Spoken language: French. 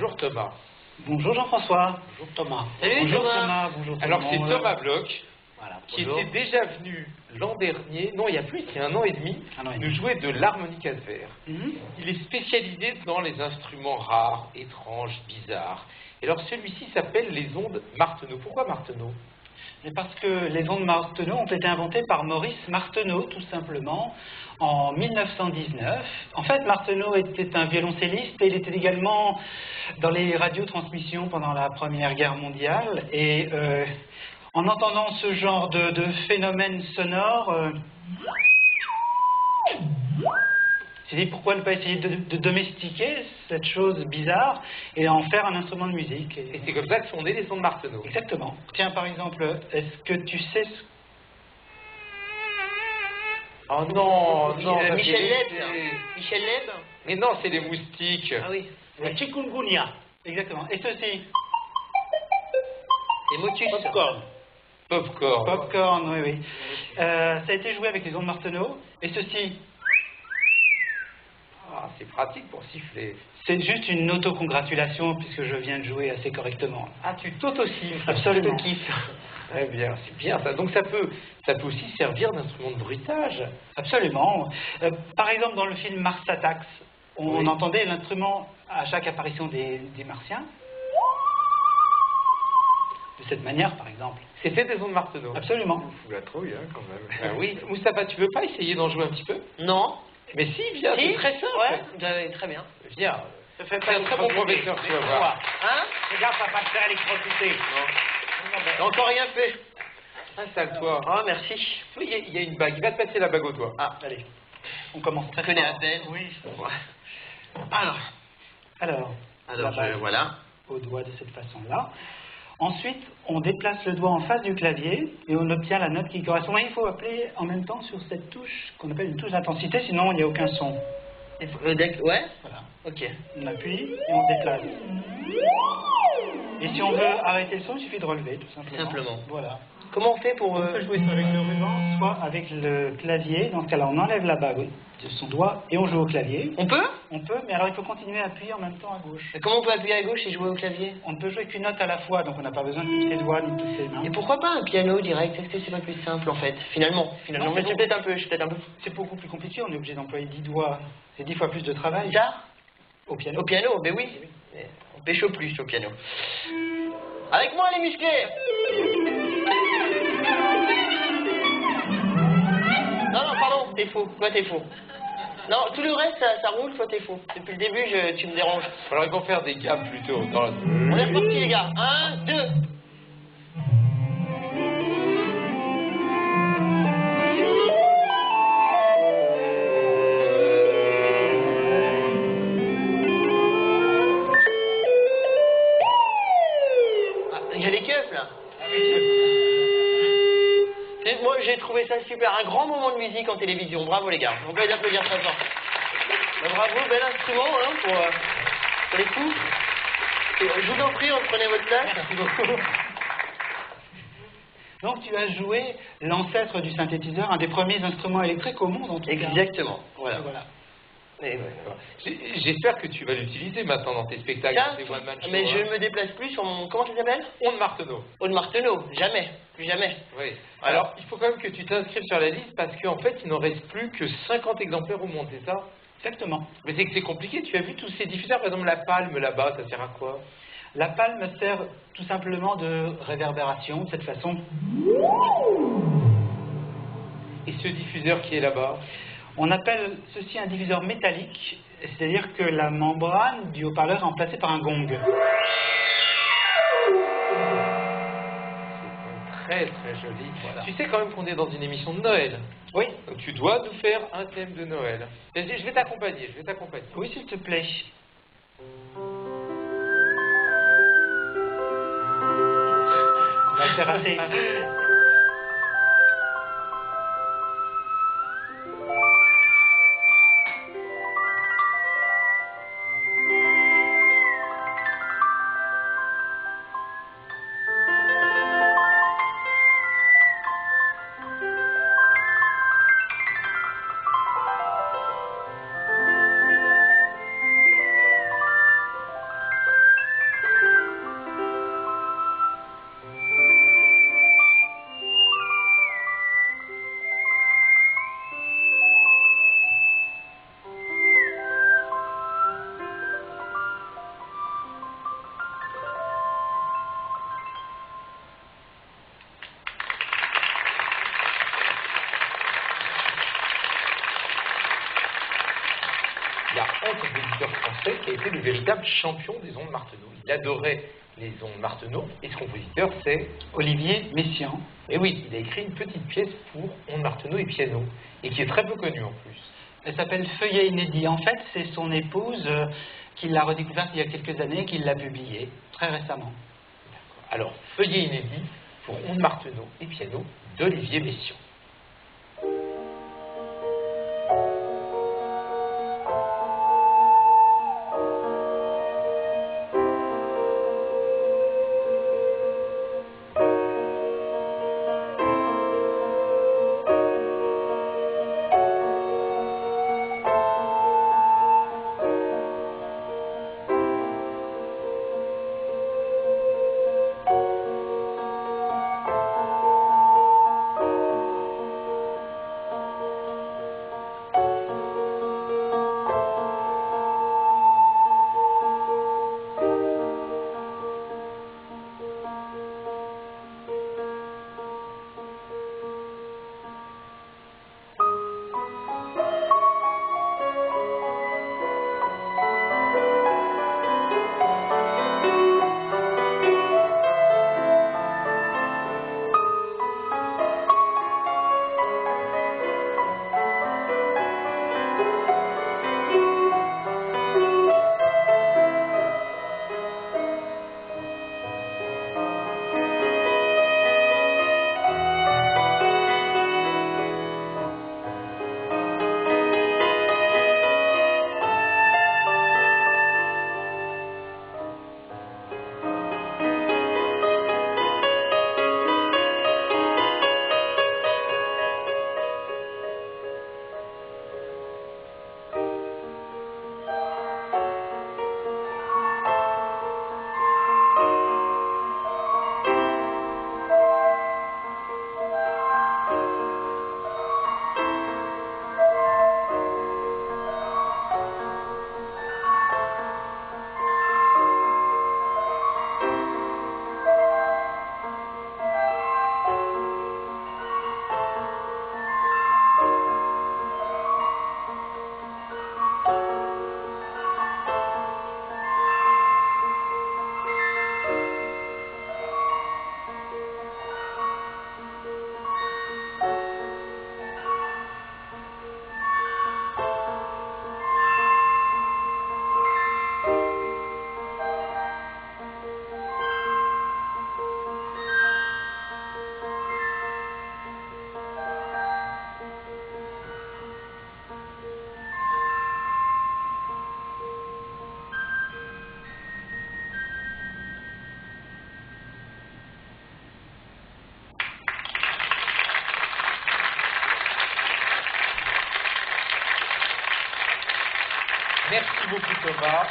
Bonjour Thomas. Bonjour Jean-François. Bonjour Thomas. Salut bonjour Thomas. Bonjour Alors c'est Thomas Bloch, Voilà, qui bonjour. était déjà venu l'an dernier, non il y a plus, il y a un an et demi, nous jouer de l'harmonica de verre. Il est spécialisé dans les instruments rares, étranges, bizarres. Et alors celui-ci s'appelle les ondes Martenot. Pourquoi Martenot? Mais parce que les ondes Martenot ont été inventées par Maurice Martenot, tout simplement, en 1919. En fait, Martenot était un violoncelliste et il était également dans les radiotransmissions pendant la Première Guerre mondiale. Et en entendant ce genre de phénomène sonore, il s'est dit pourquoi ne pas essayer de domestiquer cette chose bizarre et en faire un instrument de musique. Et c'est comme ça que sont nées les ondes Martenot. Exactement. Tiens, par exemple, est-ce que tu sais ce... Oh non, non, ça Michel fait Leb, léger. ça. Michel Leb. Mais non, c'est les moustiques. Ah oui. Le chikungunya. Exactement. Et ceci? Les motus. Popcorn. Popcorn. Popcorn, oui, oui. Ça a été joué avec les ondes Martenot. Et ceci? Ah, c'est pratique pour siffler. C'est juste une autocongratulation puisque je viens de jouer assez correctement. Ah, tu t'auto-siffles. Absolument. Tu te kiffes. Très bien, c'est bien ça. Donc ça peut aussi servir d'instrument de bruitage. Absolument. Par exemple, dans le film Mars Attacks, on Oui. entendait l'instrument à chaque apparition des Martiens. De cette manière, par exemple. C'était des ondes Martenot. Absolument. Vous la trouille, hein, quand même. Ah oui. Moustapha, tu veux pas essayer d'en jouer un petit peu? Non. Mais si, viens, c'est très simple. Ouais, très bien. Viens. Ça fait C'est un très bon professeur, tu vas voir. Hein? Regarde, ça va pas te faire électrocuter. J'ai encore rien fait. Installe-toi. Oh, merci. Il y a une bague. Il va te passer la bague au doigt. Ah, Allez, on commence. ça connaît à peine. Oui. Alors, La bague voilà. au doigt de cette façon-là. Ensuite, on déplace le doigt en face du clavier et on obtient la note qui correspond. Et il faut appeler en même temps sur cette touche qu'on appelle une touche d'intensité, sinon il n'y a aucun son. Ouais. Voilà. Ok. On appuie et on déplace. Et si on veut arrêter le son, il suffit de relever, tout simplement. Simplement. Voilà. Comment on fait pour... On peut jouer soit avec le ruban, soit avec le clavier. Dans ce cas-là, on enlève la bague de son doigt et on joue au clavier. On peut? On peut, mais alors il faut continuer à appuyer en même temps à gauche. Mais comment on peut appuyer à gauche et jouer au clavier? On ne peut jouer qu'une note à la fois, donc on n'a pas besoin de toutes ses doigts ni de toutes ses mains. Et pourquoi pas un piano direct? Est-ce que c'est pas plus simple en fait? Finalement. Non, Mais c'est je suis peut-être un peu... C'est beaucoup plus compliqué, on est obligé d'employer 10 doigts. C'est 10 fois plus de travail. Bizarre? Au piano. Au piano, ben oui. Mais on pécho plus au piano. Avec moi les musclés! Non, pardon, t'es faux. Toi, t'es faux. Non, tout le reste, ça roule, toi, t'es faux. Depuis le début, tu me déranges. Alors ils vont faire des gammes plutôt. On est reparti, les gars. 1, 2. Il y a les keufs, là. Moi, j'ai trouvé ça super. Un grand moment de musique en télévision. Bravo, les gars. On peut les applaudir très fort. Ben, bravo, bel instrument hein, pour les coups. Je vous en prie, reprenez votre place. Merci beaucoup. Donc tu as joué l'ancêtre du synthétiseur, un des premiers instruments électriques au monde en tout cas. Exactement. Voilà. Voilà. Et J'espère que tu vas l'utiliser maintenant dans tes spectacles. tiens, tes one-man shows, mais je hein. ne me déplace plus sur mon... Comment ça s'appelle? Ondes Martenot. Aude Martenot. Jamais. Plus jamais. Oui. Voilà. Alors, il faut quand même que tu t'inscrives sur la liste parce qu'en fait, il n'en reste plus que 50 exemplaires au monde, c'est ça? Exactement. Mais c'est que c'est compliqué. Tu as vu tous ces diffuseurs, par exemple la palme là-bas, ça sert à quoi? La palme sert tout simplement de réverbération de cette façon. Et ce diffuseur qui est là-bas? On appelle ceci un diffuseur métallique, c'est-à-dire que la membrane du haut-parleur est remplacée par un gong. Très très joli. Voilà. Tu sais quand même qu'on est dans une émission de Noël. Oui. Donc tu dois nous faire un thème de Noël. Vas-y, je vais t'accompagner, Oui, s'il te plaît. C'est raté. il y a un compositeur français qui a été le véritable champion des ondes Martenot. Il adorait les ondes Martenot, et ce compositeur, c'est Olivier Messiaen. Et oui, il a écrit une petite pièce pour ondes Martenot et piano, et qui est très peu connue en plus. Elle s'appelle Feuillet inédit. En fait, c'est son épouse qui l'a redécouverte il y a quelques années, qui l'a publiée très récemment. Alors, Feuillet inédit pour ondes Martenot et piano d'Olivier Messiaen. Merci beaucoup Thomas.